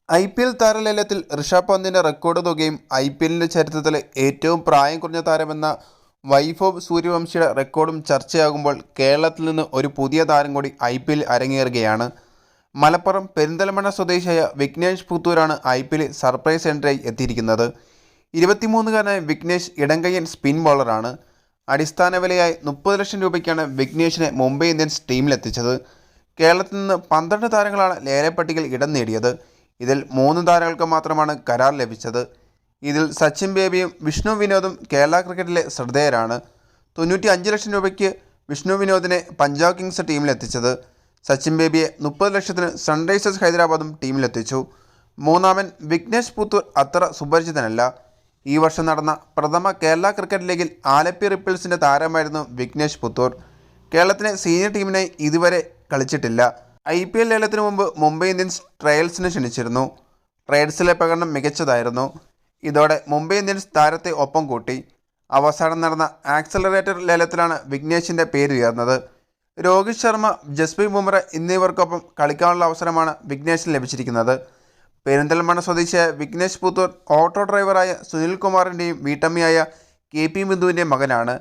IPL താരലേലത്തിൽ Rishabh പന്തിന്റെ record തുകയും IPLന്റെ ചരിത്രത്തിലെ ഏറ്റവും പ്രായം കുറഞ്ഞ താരമെന്ന വൈഭവ് സൂര്യവംശിയുടെ റെക്കോർഡും ചർച്ചയാകുമ്പോൾ കേരളത്തിൽ നിന്ന് ഒരു പുതിയ താരം കൂടി IPL അരങ്ങേറുകയാണ്. മലപ്പുറം പെരിന്തൽമണ്ണ സ്വദേശിയായ വിഘ്നേഷ് പുത്തൂരാണ് IPL സർപ്രൈസ് എൻട്രിയായി എത്തിയിരിക്കുന്നത്. 23കാരനായ വിഘ്നേഷ് ഇടംകയ്യൻ സ്പിൻ ബോളറാണ്. അടിസ്ഥാന വിലയായി 30 ലക്ഷം രൂപയ്ക്കാണ് വിഘ്നേഷിനെ മുംബൈ ഇന്ത്യൻസ് ടീമിലെത്തിച്ചത്. കേരളത്തിൽ നിന്ന് 12 താരങ്ങളാണ് ലേലപ്പട്ടികയിൽ ഇടം നേടിയത്. ഇതിൽ 3 താരങ്ങൾക്ക് മാത്രമാണ് കരാർ ലഭിച്ചത്. ഇതിൽ സച്ചിൻ ബേബിയും വിഷ്ണു വിനോദും കേരള ക്രിക്കറ്റിലെ ശ്രദ്ധേയരാണ്. 95 ലക്ഷം രൂപയ്ക്ക് വിഷ്ണു വിനോദിനെ പഞ്ചാബ് കിങ്സ് ടീമിലെത്തിച്ചത്. സച്ചിൻ ബേബിയെ 30 ലക്ഷത്തിന് സൺറൈസേഴ്സ് ഹൈദരാബാദും ടീമിലെത്തിച്ചു. മൂന്നാമൻ വിഘ്നേഷ് പുത്തൂർ അത്ര സുപരിചിതനല്ല. ഈ വർഷം നടന്ന പ്രഥമ കേരള ക്രിക്കറ്റ് ലീഗിൽ ആലപ്പി റിപ്പിൾസിൻ്റെ താരമായിരുന്നു വിഘ്നേഷ് പുത്തൂർ. കേരളത്തിലെ സീനിയർ ടീമിനായി ഇതുവരെ കളിച്ചിട്ടില്ല. IPL ലേലത്തിന് മുമ്പ് മുംബൈ ഇന്ത്യൻസ് ട്രയൽസിന് ക്ഷണിച്ചിരുന്നു. ട്രയൽസിലെ പ്രകടനം മികച്ചതായിരുന്നു. ഇതോടെ മുംബൈ ഇന്ത്യൻസ് താരത്തെ ഒപ്പം കൂട്ടി. അവസാനം നടന്ന ആക്സലറേറ്റർ ലേലത്തിലാണ് വിഘ്നേഷിൻ്റെ പേരുയർന്നത്. രോഹിത് ശർമ്മ, ജസ്പ്രീത് ബുംറ എന്നിവർക്കൊപ്പം കളിക്കാനുള്ള അവസരമാണ് വിഘ്നേഷിന് ലഭിച്ചിരിക്കുന്നത്. പെരിന്തൽമണ്ണ സ്വദേശിയായ വിഘ്നേഷ് പുത്തൂർ ഓട്ടോ ഡ്രൈവറായ സുനിൽ കുമാറിൻ്റെയും വീട്ടമ്മയായ KP ബിന്ദുവിൻ്റെയും മകനാണ്.